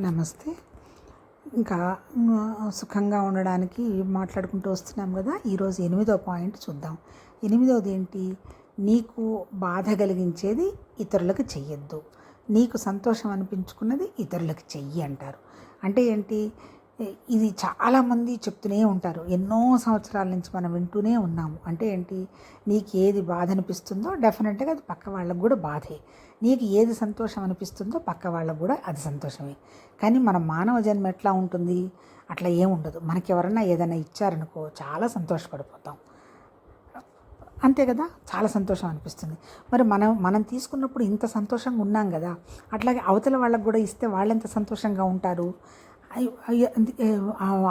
నమస్తే. ఇంకా సుఖంగా ఉండడానికి మాట్లాడుకుంటూ వస్తున్నాం కదా. ఈరోజు 8వ పాయింట్ చూద్దాం. 8వది ఏంటి? నీకు బాధ కలిగించేది ఇతరులకు చెయ్యొద్దు, నీకు సంతోషం అనిపించుకున్నది ఇతరులకు చెయ్యి అంటారు. అంటే ఏంటి? ఇది చాలామంది చెప్తూనే ఉంటారు, ఎన్నో సంవత్సరాల నుంచి మనం వింటూనే ఉన్నాము. అంటే ఏంటి? నీకు ఏది బాధ అనిపిస్తుందో డెఫినెట్గా అది పక్క వాళ్ళకు కూడా బాధే. నీకు ఏది సంతోషం అనిపిస్తుందో పక్క వాళ్ళకు కూడా అది సంతోషమే. కానీ మన మానవ జన్మ ఎట్లా ఉంటుంది? అట్లా ఏముండదు. మనకి ఎవరన్నా ఏదైనా ఇచ్చారనుకో చాలా సంతోషపడిపోతాం, అంతే కదా. చాలా సంతోషం అనిపిస్తుంది. మరి మనం తీసుకున్నప్పుడు ఇంత సంతోషంగా ఉన్నాం కదా, అట్లాగే అవతల వాళ్ళకు కూడా ఇస్తే వాళ్ళు ఎంత సంతోషంగా ఉంటారు.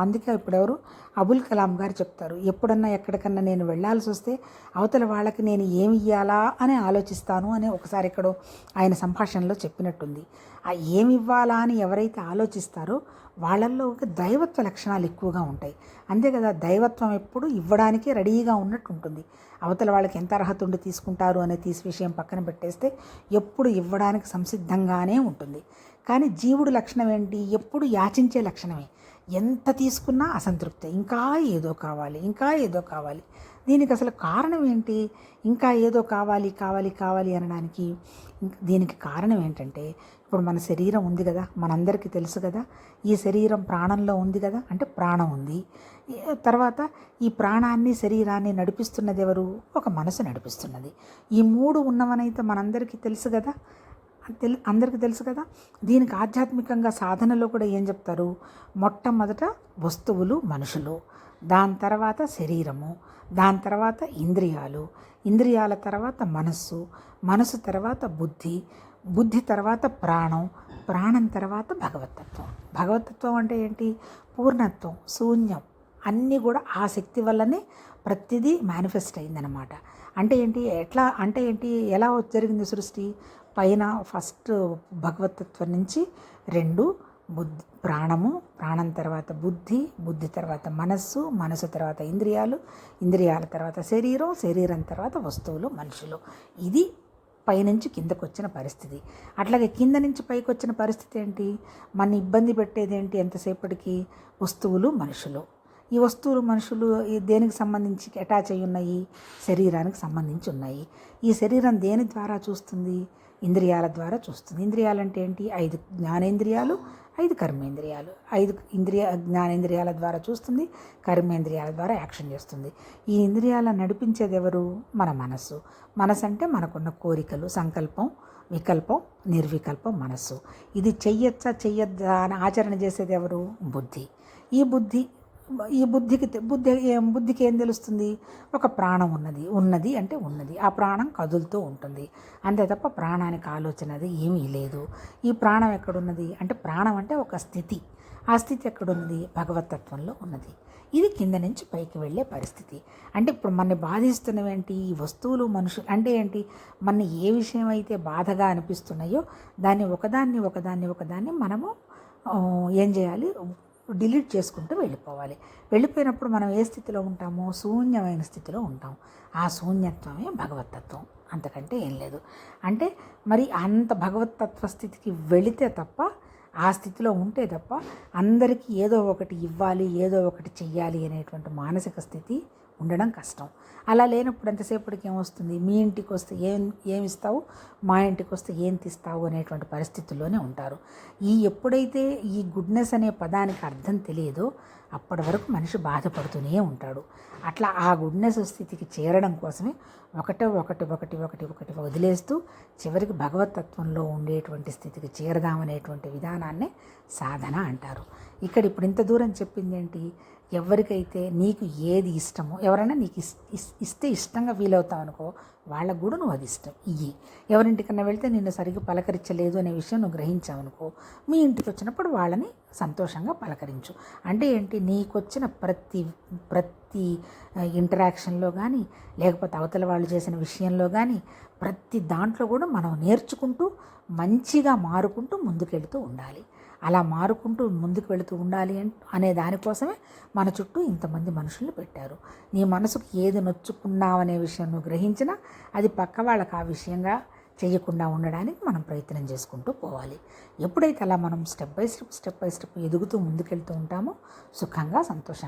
అందుకే ఇప్పుడు ఎవరు అబుల్ కలాం గారు చెప్తారు, ఎప్పుడన్నా ఎక్కడికన్నా నేను వెళ్ళాల్సి వస్తే అవతల వాళ్ళకి నేను ఏమి ఇవ్వాలా అని ఆలోచిస్తాను అని ఒకసారి ఎక్కడో ఆయన సంభాషణలో చెప్పినట్టుంది. ఆ ఏమి ఇవ్వాలా అని ఎవరైతే ఆలోచిస్తారో వాళ్ళల్లో ఒక దైవత్వ లక్షణాలు ఎక్కువగా ఉంటాయి. అంతే కదా. దైవత్వం ఎప్పుడు ఇవ్వడానికి రెడీగా ఉన్నట్టు ఉంటుంది. అవతల వాళ్ళకి ఎంత అర్హత ఉండి తీసుకుంటారు అనే విషయం పక్కన పెట్టేస్తే ఎప్పుడు ఇవ్వడానికి సంసిద్ధంగానే ఉంటుంది. కానీ జీవుడు లక్షణం ఏంటి? ఎప్పుడు యాచించే లక్షణమే. ఎంత తీసుకున్నా అసంతృప్తి, ఇంకా ఏదో కావాలి, ఇంకా ఏదో కావాలి. దీనికి అసలు కారణం ఏంటి? ఇంకా ఏదో కావాలి కావాలి కావాలి అనడానికి దీనికి కారణం ఏంటంటే, ఇప్పుడు మన శరీరం ఉంది కదా, మనందరికీ తెలుసు కదా. ఈ శరీరం ప్రాణంలో ఉంది కదా, అంటే ప్రాణం ఉంది. తర్వాత ఈ ప్రాణాన్ని శరీరాన్ని నడిపిస్తున్నది ఎవరు? ఒక మనసు నడిపిస్తున్నది. ఈ మూడు ఉన్నవనైతే మనందరికీ తెలుసు కదా, అందరికీ తెలుసు కదా. దీనికి ఆధ్యాత్మికంగా సాధనలో కూడా ఏం చెప్తారు? మొట్టమొదట వస్తువులు మనుషులు, దాని తర్వాత శరీరము, దాని తర్వాత ఇంద్రియాలు, ఇంద్రియాల తర్వాత మనస్సు, మనసు తర్వాత బుద్ధి, బుద్ధి తర్వాత ప్రాణం, ప్రాణం తర్వాత భగవతత్వం. భగవతత్వం అంటే ఏంటి? పూర్ణత్వం, శూన్యం, అన్నీ కూడా ఆ శక్తి వల్లనే ప్రతిదీ మేనిఫెస్ట్ అయిందనమాట. అంటే ఏంటి? ఎట్లా అంటే ఏంటి? ఎలా జరిగింది సృష్టి? పైన ఫస్ట్ భగవతత్వం నుంచి 2 బుద్ధి, ప్రాణము, ప్రాణం తర్వాత బుద్ధి, బుద్ధి తర్వాత మనస్సు, మనసు తర్వాత ఇంద్రియాలు, ఇంద్రియాల తర్వాత శరీరం, శరీరం తర్వాత వస్తువులు మనుషులు. ఇది పైనుంచి కిందకు వచ్చిన పరిస్థితి. అట్లాగే కింద నుంచి పైకి వచ్చిన పరిస్థితి ఏంటి? మన ఇబ్బంది పెట్టేది ఏంటి? ఎంతసేపటికి వస్తువులు మనుషులు. ఈ వస్తువులు మనుషులు దేనికి సంబంధించి అటాచ్ అయి ఉన్నాయి? శరీరానికి సంబంధించి ఉన్నాయి. ఈ శరీరం దేని ద్వారా చూస్తుంది? ఇంద్రియాల ద్వారా చూస్తుంది. ఇంద్రియాలు అంటే ఏంటి? 5 జ్ఞానేంద్రియాలు, 5 కర్మేంద్రియాలు. 5 జ్ఞానేంద్రియాల ద్వారా చూస్తుంది, కర్మేంద్రియాల ద్వారా యాక్షన్ చేస్తుంది. ఈ ఇంద్రియాలను నడిపించేది ఎవరు? మన మనస్సు. మనసు అంటే మనకున్న కోరికలు, సంకల్పం, వికల్పం, నిర్వికల్పం మనస్సు. ఇది చెయ్యొచ్చా చెయ్యొద్దా అని ఆచరణ చేసేది ఎవరు? బుద్ధి. ఈ బుద్ధికి ఏం తెలుస్తుంది? ఒక ప్రాణం ఉన్నది అంటే ఉన్నది. ఆ ప్రాణం కదులుతూ ఉంటుంది, అంతే తప్ప ప్రాణానికి ఆలోచన అది ఏమీ లేదు. ఈ ప్రాణం ఎక్కడున్నది అంటే, ప్రాణం అంటే ఒక స్థితి. ఆ స్థితి ఎక్కడున్నది? భగవతత్వంలో ఉన్నది. ఇది కింద నుంచి పైకి వెళ్ళే పరిస్థితి. అంటే ఇప్పుడు మనని బాధిస్తున్నవేంటి? ఈ వస్తువులు మనుషులు. అంటే ఏంటి? మన ఏ విషయం అయితే బాధగా అనిపిస్తున్నాయో దాన్ని ఒకదాన్ని మనము ఏం చేయాలి? డిలీట్ చేసుకుంటూ వెళ్ళిపోవాలి. వెళ్ళిపోయినప్పుడు మనం ఏ స్థితిలో ఉంటామో? శూన్యమైన స్థితిలో ఉంటాం. ఆ శూన్యత్వమే భగవతత్వం, అంతకంటే ఏం లేదు. అంటే మరి అంత భగవతత్వ స్థితికి వెళితే తప్ప, ఆ స్థితిలో ఉంటే తప్ప అందరికీ ఏదో ఒకటి ఇవ్వాలి, ఏదో ఒకటి చెయ్యాలి అనేటువంటి మానసిక స్థితి ఉండడం కష్టం. అలా లేనప్పుడు ఎంతసేపటికి ఏమొస్తుంది? మీ ఇంటికి వస్తే ఏమిస్తావు, మా ఇంటికి వస్తే ఏం తీస్తావు అనేటువంటి పరిస్థితుల్లోనే ఉంటారు. ఎప్పుడైతే ఈ గుడ్నెస్ అనే పదానికి అర్థం తెలియదో అప్పటి వరకు మనిషి బాధపడుతూనే ఉంటాడు. అట్లా ఆ గుడ్నెస్ స్థితికి చేరడం కోసమే ఒకటి వదిలేస్తూ చివరికి భగవతత్వంలో ఉండేటువంటి స్థితికి చేరదామనేటువంటి విధానాన్నే సాధన అంటారు. ఇప్పుడు ఇంత దూరం చెప్పింది ఏంటి? ఎవరికైతే నీకు ఏది ఇష్టమో, ఎవరైనా నీకు ఇస్తే ఇష్టంగా ఫీల్ అవుతావు అనుకో, వాళ్ళకు కూడా నువ్వు అది ఇష్టం ఇయ్యి. ఎవరింటికన్నా వెళ్తే నిన్ను సరిగ్గా పలకరించలేదు అనే విషయం నువ్వు గ్రహించావనుకో, మీ ఇంటికి వచ్చినప్పుడు వాళ్ళని సంతోషంగా పలకరించు. అంటే ఏంటి? నీకు వచ్చిన ప్రతి ఇంటరాక్షన్లో కానీ, లేకపోతే అవతల వాళ్ళు చేసిన విషయంలో కానీ, ప్రతి దాంట్లో కూడా మనం నేర్చుకుంటూ మంచిగా మారుకుంటూ ముందుకెళ్తూ ఉండాలి. అలా మారుకుంటూ ముందుకు వెళుతూ ఉండాలి అనే దానికోసమే మన చుట్టూ ఇంతమంది మనుషుల్ని పెట్టారు. నీ మనసుకు ఏది నొచ్చుకున్నావనే విషయం నువ్వు గ్రహించినా అది పక్క వాళ్ళకి ఆ విషయంగా చేయకుండా ఉండడానికి మనం ప్రయత్నం చేసుకుంటూ పోవాలి. ఎప్పుడైతే అలా మనం స్టెప్ బై స్టెప్ ఎదుగుతూ ముందుకెళ్తూ ఉంటామో సుఖంగా సంతోషంగా